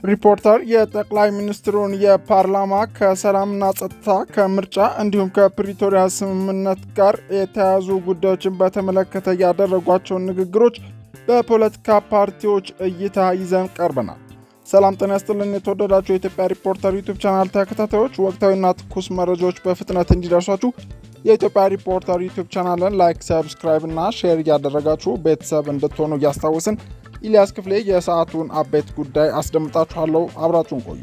ሪፖርተር የጠቅላይ ሚኒስትሩን የፓርላማ ከሰላምና ጸጥታ ከምርጫ እንዲሁም ከፕሪቶሪያ ስምምነት ጋር የተያዙ ጉዳዮችን በተመለከተ ያደረጓቸውን ንግግሮች በፖለቲካ ፓርቲዎች እይታ ይዘን ቀርበናል። ሰላም ጤና ይስጥልን የተወደዳችሁ የኢትዮጵያ ሪፖርተር ዩቲዩብ ቻናል ተከታታዮች፣ ወቅታዊና ትኩስ መረጃዎች በፍጥነት እንዲደርሷችሁ የኢትዮጵያ ሪፖርተር ዩቲዩብ ቻናልን ላይክ፣ ሰብስክራይብ እና ሼር እያደረጋችሁ ቤተሰብ እንድትሆኑ እያስታወስን ኢሊያስ ክፍሌ የሰዓቱን አበይት ጉዳይ አስደምጣችኋለሁ። አብራችሁን ቆዩ።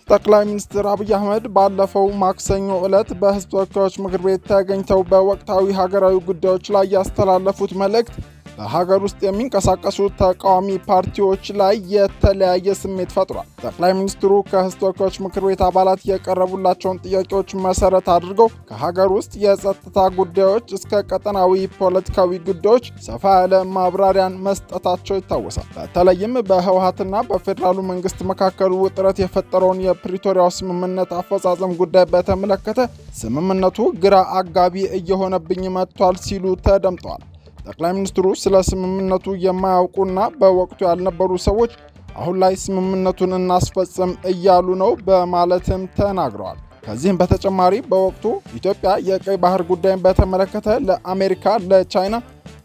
ጠቅላይ ሚኒስትር አብይ አህመድ ባለፈው ማክሰኞ ዕለት በሕዝብ ተወካዮች ምክር ቤት ተገኝተው በወቅታዊ ሀገራዊ ጉዳዮች ላይ ያስተላለፉት መልእክት በሀገር ውስጥ የሚንቀሳቀሱ ተቃዋሚ ፓርቲዎች ላይ የተለያየ ስሜት ፈጥሯል። ጠቅላይ ሚኒስትሩ ከሕዝብ ተወካዮች ምክር ቤት አባላት የቀረቡላቸውን ጥያቄዎች መሰረት አድርገው ከሀገር ውስጥ የጸጥታ ጉዳዮች እስከ ቀጠናዊ ፖለቲካዊ ጉዳዮች ሰፋ ያለ ማብራሪያን መስጠታቸው ይታወሳል። በተለይም በህወሓትና በፌዴራሉ መንግስት መካከል ውጥረት የፈጠረውን የፕሪቶሪያው ስምምነት አፈጻጸም ጉዳይ በተመለከተ ስምምነቱ ግራ አጋቢ እየሆነብኝ መጥቷል ሲሉ ተደምጠዋል። ጠቅላይ ሚኒስትሩ ስለ ስምምነቱ የማያውቁና በወቅቱ ያልነበሩ ሰዎች አሁን ላይ ስምምነቱን እናስፈጽም እያሉ ነው በማለትም ተናግረዋል። ከዚህም በተጨማሪ በወቅቱ ኢትዮጵያ የቀይ ባህር ጉዳይን በተመለከተ ለአሜሪካ፣ ለቻይና፣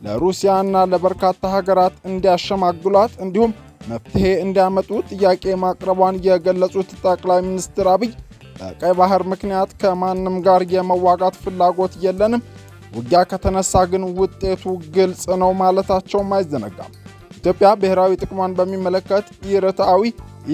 ለሩሲያና ለበርካታ ሀገራት እንዲያሸማግሏት እንዲሁም መፍትሄ እንዲያመጡ ጥያቄ ማቅረቧን የገለጹት ጠቅላይ ሚኒስትር አብይ በቀይ ባህር ምክንያት ከማንም ጋር የመዋጋት ፍላጎት የለንም፣ ውጊያ ከተነሳ ግን ውጤቱ ግልጽ ነው ማለታቸውም አይዘነጋም። ኢትዮጵያ ብሔራዊ ጥቅሟን በሚመለከት ኢርትዓዊ፣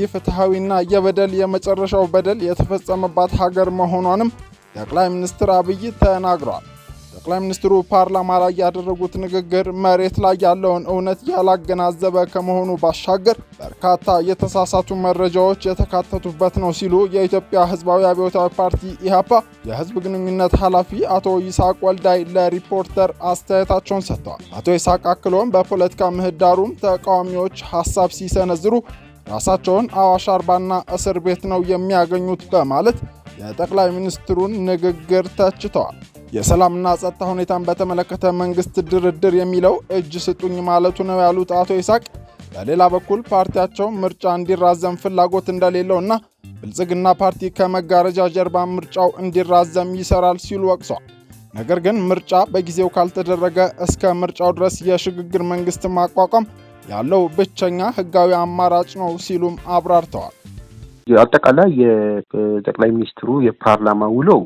ኢፍትሐዊና የበደል የመጨረሻው በደል የተፈጸመባት ሀገር መሆኗንም ጠቅላይ ሚኒስትር አብይ ተናግረዋል። ጠቅላይ ሚኒስትሩ ፓርላማ ላይ ያደረጉት ንግግር መሬት ላይ ያለውን እውነት ያላገናዘበ ከመሆኑ ባሻገር በርካታ የተሳሳቱ መረጃዎች የተካተቱበት ነው ሲሉ የኢትዮጵያ ሕዝባዊ አብዮታዊ ፓርቲ ኢህአፓ የህዝብ ግንኙነት ኃላፊ አቶ ይስሐቅ ወልዳይ ለሪፖርተር አስተያየታቸውን ሰጥተዋል። አቶ ይስሐቅ አክሎም በፖለቲካ ምህዳሩም ተቃዋሚዎች ሀሳብ ሲሰነዝሩ ራሳቸውን አዋሽ አርባና እስር ቤት ነው የሚያገኙት በማለት የጠቅላይ ሚኒስትሩን ንግግር ተችተዋል። የሰላምና ጸጥታ ሁኔታን በተመለከተ መንግስት ድርድር የሚለው እጅ ስጡኝ ማለቱ ነው ያሉት አቶ ይስሐቅ በሌላ በኩል ፓርቲያቸው ምርጫ እንዲራዘም ፍላጎት እንደሌለውና ብልጽግና ፓርቲ ከመጋረጃ ጀርባ ምርጫው እንዲራዘም ይሰራል ሲሉ ወቅሰዋል። ነገር ግን ምርጫ በጊዜው ካልተደረገ እስከ ምርጫው ድረስ የሽግግር መንግስት ማቋቋም ያለው ብቸኛ ህጋዊ አማራጭ ነው ሲሉም አብራርተዋል። አጠቃላይ የጠቅላይ ሚኒስትሩ የፓርላማ ውለው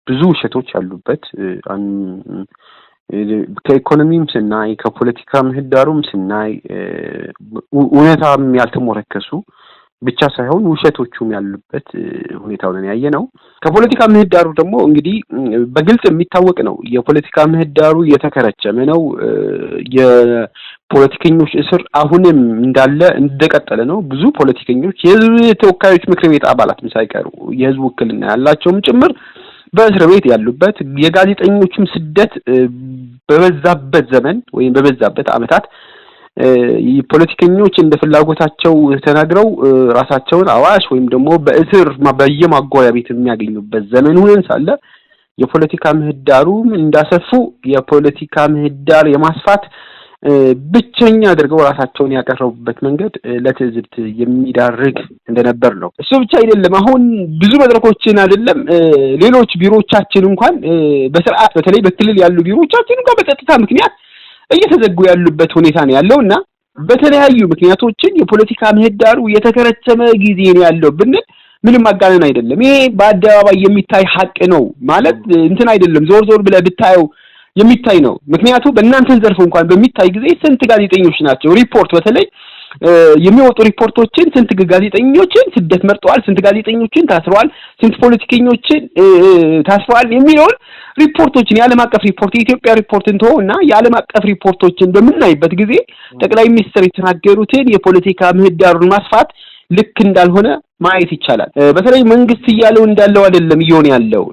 ብዙ ውሸቶች ያሉበት፣ ከኢኮኖሚም ስናይ ከፖለቲካ ምህዳሩም ስናይ እውነታም ያልተሞረከሱ ብቻ ሳይሆን ውሸቶቹም ያሉበት ሁኔታውን ያየነው። ከፖለቲካ ምህዳሩ ደግሞ እንግዲህ በግልጽ የሚታወቅ ነው። የፖለቲካ ምህዳሩ የተከረቸመ ነው። የፖለቲከኞች እስር አሁንም እንዳለ እንደቀጠለ ነው። ብዙ ፖለቲከኞች የህዝብ ተወካዮች ምክር ቤት አባላትም ሳይቀሩ የህዝብ ውክልና ያላቸውም ጭምር በእስር ቤት ያሉበት፣ የጋዜጠኞችም ስደት በበዛበት ዘመን ወይም በበዛበት ዓመታት ፖለቲከኞች እንደ ፍላጎታቸው ተናግረው ራሳቸውን አዋሽ ወይም ደግሞ በእስር በየማጎሪያ ቤት የሚያገኙበት ዘመን ሆነን ሳለ የፖለቲካ ምህዳሩም እንዳሰፉ የፖለቲካ ምህዳር የማስፋት ብቸኛ አድርገው ራሳቸውን ያቀረቡበት መንገድ ለትዝብት የሚዳርግ እንደነበር ነው። እሱ ብቻ አይደለም። አሁን ብዙ መድረኮችን አይደለም ሌሎች ቢሮዎቻችን እንኳን በስርዓት በተለይ በክልል ያሉ ቢሮዎቻችን እንኳን በጸጥታ ምክንያት እየተዘጉ ያሉበት ሁኔታ ነው ያለውና በተለያዩ ምክንያቶችን የፖለቲካ ምህዳሩ የተከረቸመ ጊዜ ነው ያለው ብንል ምንም ማጋነን አይደለም። ይሄ በአደባባይ የሚታይ ሀቅ ነው ማለት እንትን አይደለም። ዞር ዞር ብለህ ብታየው የሚታይ ነው። ምክንያቱም በእናንተን ዘርፍ እንኳን በሚታይ ጊዜ ስንት ጋዜጠኞች ናቸው ሪፖርት በተለይ የሚወጡ ሪፖርቶችን ስንት ጋዜጠኞችን ስደት መርጠዋል፣ ስንት ጋዜጠኞችን ታስረዋል፣ ስንት ፖለቲከኞችን ታስረዋል የሚለውን ሪፖርቶችን የዓለም አቀፍ ሪፖርት የኢትዮጵያ ሪፖርት እንተውና የዓለም አቀፍ ሪፖርቶችን በምናይበት ጊዜ ጠቅላይ ሚኒስትር የተናገሩትን የፖለቲካ ምህዳሩን ማስፋት ልክ እንዳልሆነ ማየት ይቻላል። በተለይ መንግስት እያለው እንዳለው አይደለም እየሆነ ያለው።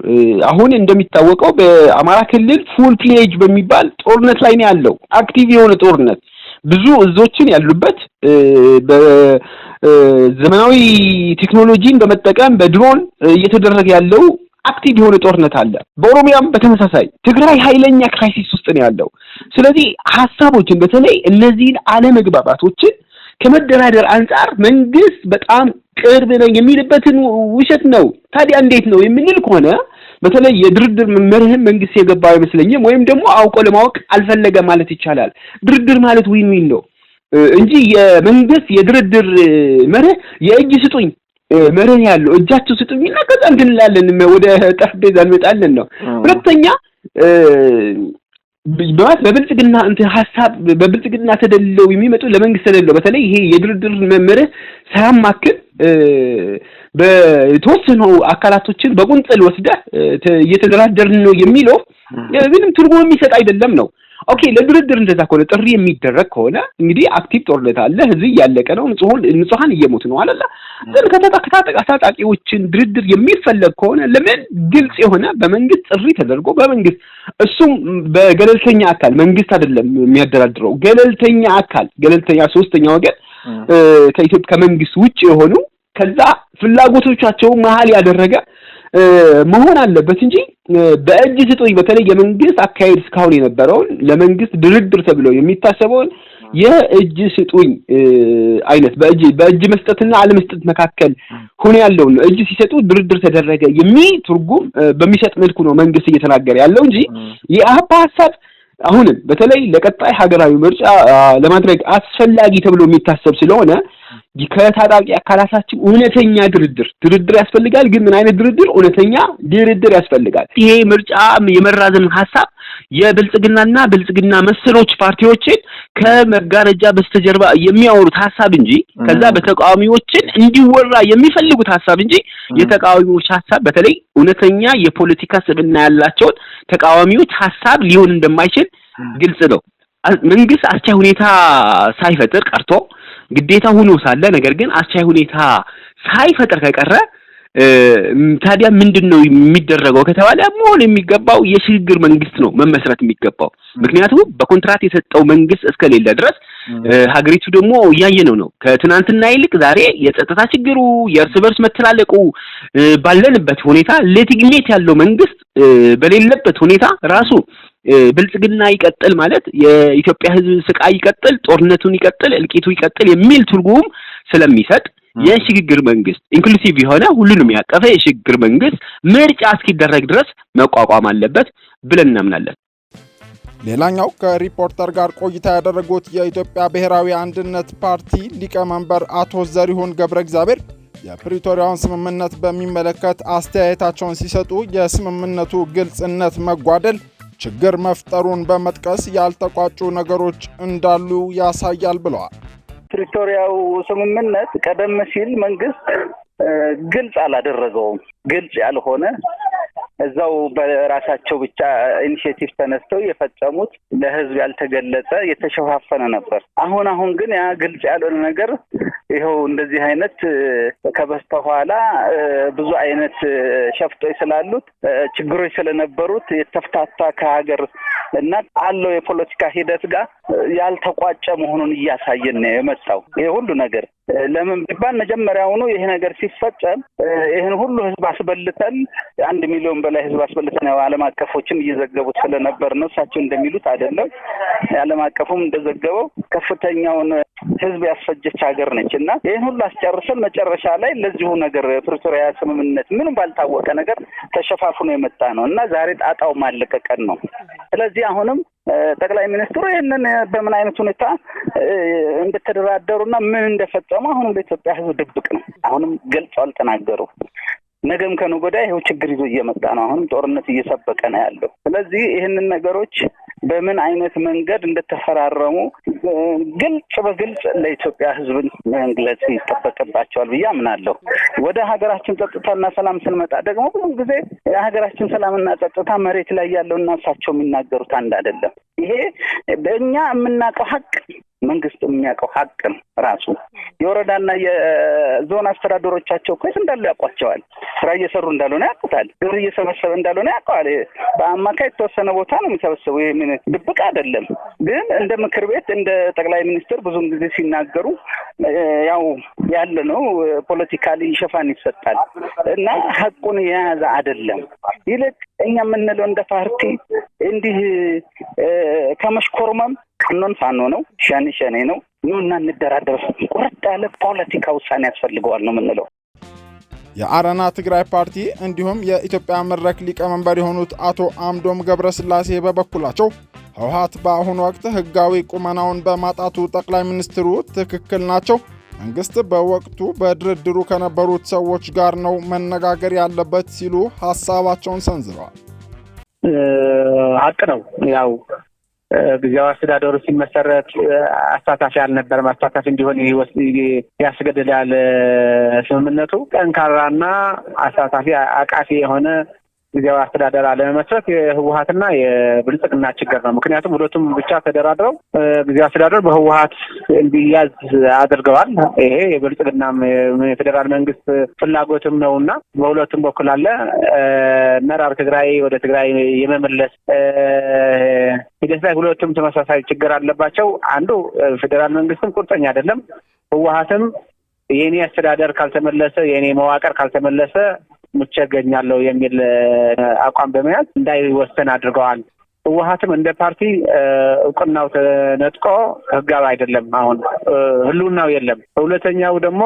አሁን እንደሚታወቀው በአማራ ክልል ፉል ፕሌጅ በሚባል ጦርነት ላይ ነው ያለው። አክቲቭ የሆነ ጦርነት ብዙ እዞችን ያሉበት በዘመናዊ ቴክኖሎጂን በመጠቀም በድሮን እየተደረገ ያለው አክቲቭ የሆነ ጦርነት አለ። በኦሮሚያም በተመሳሳይ ትግራይ ኃይለኛ ክራይሲስ ውስጥ ነው ያለው። ስለዚህ ሐሳቦችን በተለይ እነዚህን አለመግባባቶችን ከመደራደር አንፃር መንግስት በጣም ቅርብ ነው የሚልበትን ውሸት ነው። ታዲያ እንዴት ነው የምንል ከሆነ በተለይ የድርድር መርህም መንግስት የገባው አይመስለኝም፣ ወይም ደግሞ አውቆ ለማወቅ አልፈለገ ማለት ይቻላል። ድርድር ማለት ዊን ዊን ነው እንጂ የመንግስት የድርድር መርህ የእጅ ስጡኝ መርህ ያለው እጃችሁ ስጡኝና ከዛ እንላለን ወደ ጠረጴዛ እንመጣለን ነው። ሁለተኛ በብልጽግና ሐሳብ በብልጽግና ተደልለው የሚመጡ ለመንግስት ተደልለው በተለይ ይሄ የድርድር መርህ ሳያማክል በተወሰኑ አካላቶችን በቁንጽል ወስደ እየተደራደርን ነው የሚለው ምንም ትርጉም የሚሰጥ አይደለም ነው። ኦኬ ለድርድር እንደዛ ከሆነ ጥሪ የሚደረግ ከሆነ እንግዲህ አክቲቭ ጦርነት አለ፣ ህዝብ ያለቀ ነው፣ ንጹሃን እየሞቱ ነው አለላ ግን ከታጣቂዎችን ድርድር የሚፈለግ ከሆነ ለምን ግልጽ የሆነ በመንግስት ጥሪ ተደርጎ በመንግስት እሱም በገለልተኛ አካል መንግስት አይደለም የሚያደራድረው ገለልተኛ ሶስተኛ ወገን ከኢትዮጵያ ከመንግስት ውጪ የሆኑ ከዛ ፍላጎቶቻቸው መሃል ያደረገ መሆን አለበት እንጂ በእጅ ስጡኝ በተለይ የመንግስት አካሄድ እስካሁን የነበረውን ለመንግስት ድርድር ተብሎ የሚታሰበውን የእጅ ስጡኝ አይነት በእጅ መስጠትና አለመስጠት መካከል ሆነ ያለው ነው። እጅ ሲሰጡ ድርድር ተደረገ የሚል ትርጉም በሚሰጥ መልኩ ነው መንግስት እየተናገረ ያለው እንጂ የአፓ ሐሳብ አሁንም በተለይ ለቀጣይ ሀገራዊ ምርጫ ለማድረግ አስፈላጊ ተብሎ የሚታሰብ ስለሆነ ከታጣቂ አካላታችን እውነተኛ ድርድር ያስፈልጋል። ግን ምን አይነት ድርድር? እውነተኛ ድርድር ያስፈልጋል። ይሄ ምርጫ የመራዘም ሐሳብ የብልጽግናና ብልጽግና መሰሎች ፓርቲዎችን ከመጋረጃ በስተጀርባ የሚያወሩት ሐሳብ እንጂ ከዛ በተቃዋሚዎችን እንዲወራ የሚፈልጉት ሐሳብ እንጂ የተቃዋሚዎች ሐሳብ በተለይ እውነተኛ የፖለቲካ ስብዕና ያላቸውን ተቃዋሚዎች ሐሳብ ሊሆን እንደማይችል ግልጽ ነው። መንግስት አስቻይ ሁኔታ ሳይፈጥር ቀርቶ ግዴታ ሆኖ ሳለ ነገር ግን አስቻይ ሁኔታ ሳይፈጥር ከቀረ ታዲያ ምንድነው የሚደረገው ከተባለ መሆን የሚገባው የሽግግር መንግስት ነው መመስረት የሚገባው። ምክንያቱም በኮንትራት የሰጠው መንግስት እስከሌለ ድረስ ሀገሪቱ ደግሞ ያየነው ነው። ከትናንትና ይልቅ ዛሬ የጸጥታ ችግሩ የእርስ በርስ መተላለቁ ባለንበት ሁኔታ ሌጂቲሜት ያለው መንግስት በሌለበት ሁኔታ ራሱ ብልጽግና ይቀጥል ማለት የኢትዮጵያ ህዝብ ስቃይ ይቀጥል፣ ጦርነቱን ይቀጥል፣ እልቂቱ ይቀጥል የሚል ትርጉም ስለሚሰጥ የሽግግር መንግስት ኢንክሉሲቭ የሆነ ሁሉንም ያቀፈ የሽግግር መንግስት ምርጫ እስኪደረግ ድረስ መቋቋም አለበት ብለን እናምናለን። ሌላኛው ከሪፖርተር ጋር ቆይታ ያደረጉት የኢትዮጵያ ብሔራዊ አንድነት ፓርቲ ሊቀመንበር አቶ ዘሪሁን ገብረ እግዚአብሔር የፕሪቶሪያውን ስምምነት በሚመለከት አስተያየታቸውን ሲሰጡ የስምምነቱ ግልጽነት መጓደል ችግር መፍጠሩን በመጥቀስ ያልተቋጩ ነገሮች እንዳሉ ያሳያል ብለዋል። ፕሪቶሪያው ስምምነት ቀደም ሲል መንግስት ግልጽ አላደረገውም። ግልጽ ያልሆነ እዛው በራሳቸው ብቻ ኢኒሺዬቲቭ ተነስተው የፈጸሙት ለህዝብ ያልተገለጸ የተሸፋፈነ ነበር። አሁን ግን ያ ግልጽ ያልሆነ ነገር ይሄው እንደዚህ አይነት ከበስተኋላ ብዙ አይነት ሸፍጦች ስላሉት ችግሮች ስለነበሩት የተፍታታ ከሀገር እና አለው የፖለቲካ ሂደት ጋር ያልተቋጨ መሆኑን እያሳየን ነው የመጣው። ይሄ ሁሉ ነገር ለምን ቢባል መጀመሪያውኑ ይሄ ነገር ሲፈጸም ይሄን ሁሉ ህዝብ አስበልተን 1 ሚሊዮን በላይ ህዝብ አስበልተን ዓለም አቀፎችም እየዘገቡት ስለነበር ነው። እሳቸው እንደሚሉት አይደለም። ዓለም አቀፉም እንደዘገበው ከፍተኛውን ህዝብ ያስፈጀች ሀገር ነችና ይሄን ሁሉ አስጨርሰን መጨረሻ ላይ ለዚሁ ነገር ፕሪቶሪያ ስምምነት ምንም ባልታወቀ ነገር ተሸፋፍኖ የመጣ ነውና ዛሬ ጣጣው ማለቀቀን ነው። ስለዚህ አሁንም ጠቅላይ ሚኒስትሩ ይሄንን በምን አይነት ሁኔታ እንደተደራደሩና ምን እንደፈጸሙ አሁንም ለኢትዮጵያ ህዝብ ድብቅ ነው። አሁንም ገልጸው አልተናገሩ። ነገም ከነገ ወዲያ ይሄው ችግር ይዞ እየመጣ ነው። አሁንም ጦርነት እየሰበቀ ነው ያለው። ስለዚህ ይሄንን ነገሮች በምን አይነት መንገድ እንደተፈራረሙ በግልጽ ለኢትዮጵያ ህዝብ መግለጽ ይጠበቅባቸዋል ብዬ አምናለሁ። ወደ ሀገራችን ጸጥታና ሰላም ስንመጣ ደግሞ ብዙ ጊዜ የሀገራችን ሰላምና ጸጥታ መሬት ላይ ያለውና እሳቸው የሚናገሩት አንድ አይደለም። ይሄ በእኛ የምናውቀው ሀቅ መንግስት የሚያውቀው ሀቅ ነው። ራሱ የወረዳና የዞን አስተዳደሮቻቸው እኮ እንዳሉ ያውቋቸዋል። ስራ እየሰሩ እንዳልሆነ ያውቁታል። ግብር እየሰበሰበ እንዳልሆነ ያውቀዋል። በአማካይ የተወሰነ ቦታ ነው የሚሰበሰበው። ይሄ ምን ድብቅ አይደለም። ግን እንደ ምክር ቤት እንደ ጠቅላይ ሚኒስትር ብዙም ጊዜ ሲናገሩ ያው ያለ ነው ፖለቲካሊ ሽፋን ይሰጣል እና ሐቁን የያዘ አይደለም። ይልቅ እኛ የምንለው እንደ ፓርቲ እንዲህ ከመሽኮርመም ቀኖን ፋኖ ነው ሸኔ ነው ኑና እንደራደር ቁርጥ ያለ ፖለቲካ ውሳኔ ያስፈልገዋል ነው የምንለው። የአረና ትግራይ ፓርቲ እንዲሁም የኢትዮጵያ መድረክ ሊቀመንበር የሆኑት አቶ አምዶም ገብረስላሴ በበኩላቸው ህወሓት በአሁኑ ወቅት ህጋዊ ቁመናውን በማጣቱ ጠቅላይ ሚኒስትሩ ትክክል ናቸው፣ መንግስት በወቅቱ በድርድሩ ከነበሩት ሰዎች ጋር ነው መነጋገር ያለበት ሲሉ ሐሳባቸውን ሰንዝረዋል። ሀቅ ነው። ያው ጊዜያዊ አስተዳደሩ ሲመሰረት አሳታፊ አልነበረም። አሳታፊ እንዲሆን ያስገድዳል ስምምነቱ። ጠንካራና አሳታፊ አቃፊ የሆነ ጊዜያዊ አስተዳደር አለመመስረት የህወሓትና የብልጽግና ችግር ነው። ምክንያቱም ሁለቱም ብቻ ተደራድረው ጊዜያዊ አስተዳደር በህወሓት እንዲያዝ አድርገዋል። ይሄ የብልጽግና የፌዴራል መንግስት ፍላጎትም ነውና በሁለቱም በኩል አለ። መራር ትግራይ ወደ ትግራይ የመመለስ ሂደት ላይ ሁለቱም ተመሳሳይ ችግር አለባቸው። አንዱ ፌዴራል መንግስትም ቁርጠኛ አይደለም፣ ህወሓትም የኔ አስተዳደር ካልተመለሰ የኔ መዋቅር ካልተመለሰ ሙቸገኛለሁ የሚል አቋም በመያዝ እንዳይወሰን አድርገዋል። ህወሓትም እንደ ፓርቲ እውቅናው ተነጥቆ ህጋዊ አይደለም፣ አሁን ህልውናው የለም። ሁለተኛው ደግሞ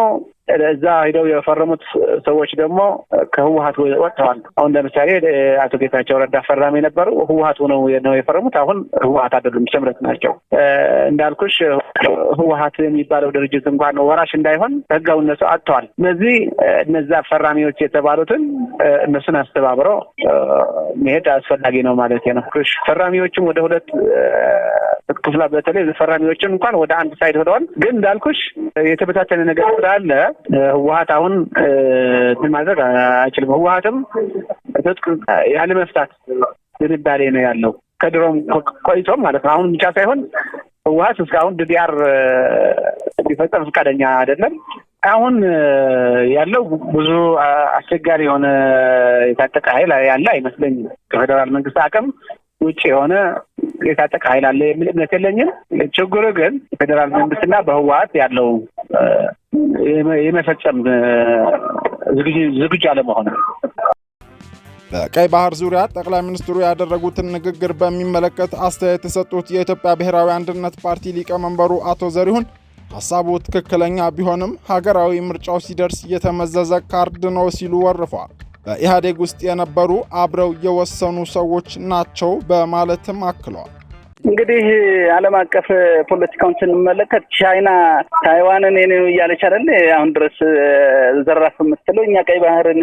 እዛ ሄደው የፈረሙት ሰዎች ደግሞ ከህወሓት ወጥተዋል። አሁን ለምሳሌ አቶ ጌታቸው ረዳ ፈራሚ የነበሩ ህወሓት ነው የፈረሙት። አሁን ህወሓት አይደሉም፣ ስምረት ናቸው። እንዳልኩሽ ህወሓት የሚባለው ድርጅት እንኳን ወራሽ እንዳይሆን ህጋዊነቱ አጥተዋል። ስለዚህ እነዛ ፈራሚዎች የተባሉትን እነሱን አስተባብረው መሄድ አስፈላጊ ነው ማለት ነው። ፈራሚዎችም ወደ ሁለት ክፍላ በተለይ ፈራሚዎችን እንኳን ወደ አንድ ሳይድ ሆነዋል። ግን እንዳልኩሽ የተበታተነ ነገር ስላለ ህወሓት አሁን ማድረግ አይችልም። ህወሓትም ትጥቅ ያለ መፍታት ዝንባሌ ነው ያለው ከድሮም ቆይቶም ማለት ነው። አሁን ብቻ ሳይሆን ህወሓት እስካሁን ዲዲአር ሊፈጸም ፈቃደኛ አይደለም። አሁን ያለው ብዙ አስቸጋሪ የሆነ የታጠቀ ኃይል ያለ አይመስለኝም። ከፌደራል መንግስት አቅም ውጭ የሆነ የታጠቀ ኃይል አለ የሚል እምነት የለኝም። ችግሩ ግን ፌደራል መንግስትና በህወሓት ያለው የመፈጸም ዝግጁ አለመሆኑ። በቀይ ባህር ዙሪያ ጠቅላይ ሚኒስትሩ ያደረጉትን ንግግር በሚመለከት አስተያየት የሰጡት የኢትዮጵያ ብሔራዊ አንድነት ፓርቲ ሊቀመንበሩ አቶ ዘሪሁን ሐሳቡ ትክክለኛ ቢሆንም ሀገራዊ ምርጫው ሲደርስ የተመዘዘ ካርድ ነው ሲሉ ወርፈዋል። በኢህአዴግ ውስጥ የነበሩ አብረው የወሰኑ ሰዎች ናቸው በማለትም አክለዋል። እንግዲህ ዓለም አቀፍ ፖለቲካውን ስንመለከት ቻይና ታይዋንን የኔው እያለች አይደል አሁን ድረስ ዘራፍ የምትለው፣ እኛ ቀይ ባህርን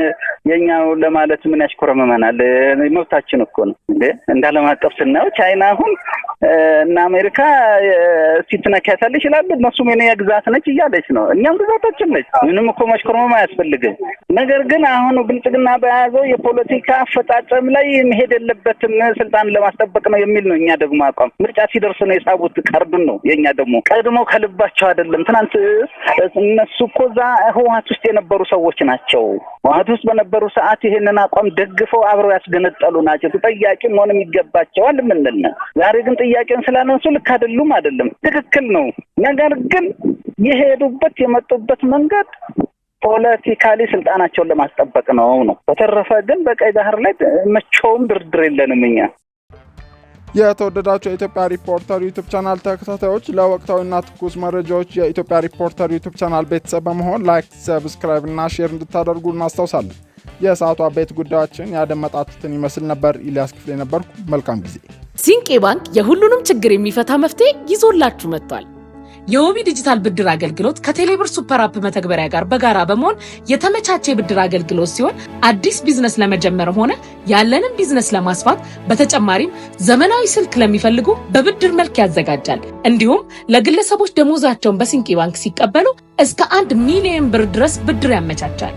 የኛው ለማለት ምን ያሽኮረመመናል? መብታችን እኮ ነው እንደ ዓለም አቀፍ ስናየው ቻይና አሁን እና አሜሪካ ሲትነካታል ይችላል፣ እነሱም የኔ ግዛት ነች እያለች ነው፣ እኛም ግዛታችን ነች። ምንም እኮ ማሽኮረመም አያስፈልግም። ነገር ግን አሁን ብልጽግና በያዘው የፖለቲካ አፈጻጸም ላይ መሄድ የለበትም ስልጣን ለማስጠበቅ ነው የሚል ነው። እኛ ደግሞ አቋም ምርጫ ሲደርስ ነው የሳቡት ቀርዱን ነው። የኛ ደግሞ ቀድሞ ከልባቸው አይደለም። ትናንት እነሱ እኮ እዛ ህወሓት ውስጥ የነበሩ ሰዎች ናቸው። ህወሓት ውስጥ በነበሩ ሰዓት ይሄንን አቋም ደግፈው አብረው ያስገነጠሉ ናቸው። ተጠያቂ መሆንም ይገባቸዋል ምንድን ነው። ዛሬ ግን ጥያቄን ስላነሱ ልክ አይደለም፣ ትክክል ነው። ነገር ግን የሄዱበት የመጡበት መንገድ ፖለቲካሊ ስልጣናቸውን ለማስጠበቅ ነው። በተረፈ ግን በቀይ ባህር ላይ መቼውም ድርድር የለንም እኛ። የተወደዳችሁ የኢትዮጵያ ሪፖርተር ዩቲዩብ ቻናል ተከታታዮች ለወቅታዊና ትኩስ መረጃዎች የኢትዮጵያ ሪፖርተር ዩቲዩብ ቻናል ቤተሰብ በመሆን ላይክ፣ ሰብስክራይብ እና ሼር እንድታደርጉ እናስታውሳለን። የሰዓቱ አበይት ጉዳዮችን ያደመጣችሁትን ይመስል ነበር። ኢሊያስ ክፍሌ ነበርኩ። መልካም ጊዜ። ሲንቄ ባንክ የሁሉንም ችግር የሚፈታ መፍትሄ ይዞላችሁ መጥቷል። የኦቢ ዲጂታል ብድር አገልግሎት ከቴሌብር ሱፐር አፕ መተግበሪያ ጋር በጋራ በመሆን የተመቻቸ የብድር አገልግሎት ሲሆን አዲስ ቢዝነስ ለመጀመር ሆነ ያለንን ቢዝነስ ለማስፋት በተጨማሪም ዘመናዊ ስልክ ለሚፈልጉ በብድር መልክ ያዘጋጃል። እንዲሁም ለግለሰቦች ደሞዛቸውን በሲንቄ ባንክ ሲቀበሉ እስከ 1 ሚሊዮን ብር ድረስ ብድር ያመቻቻል።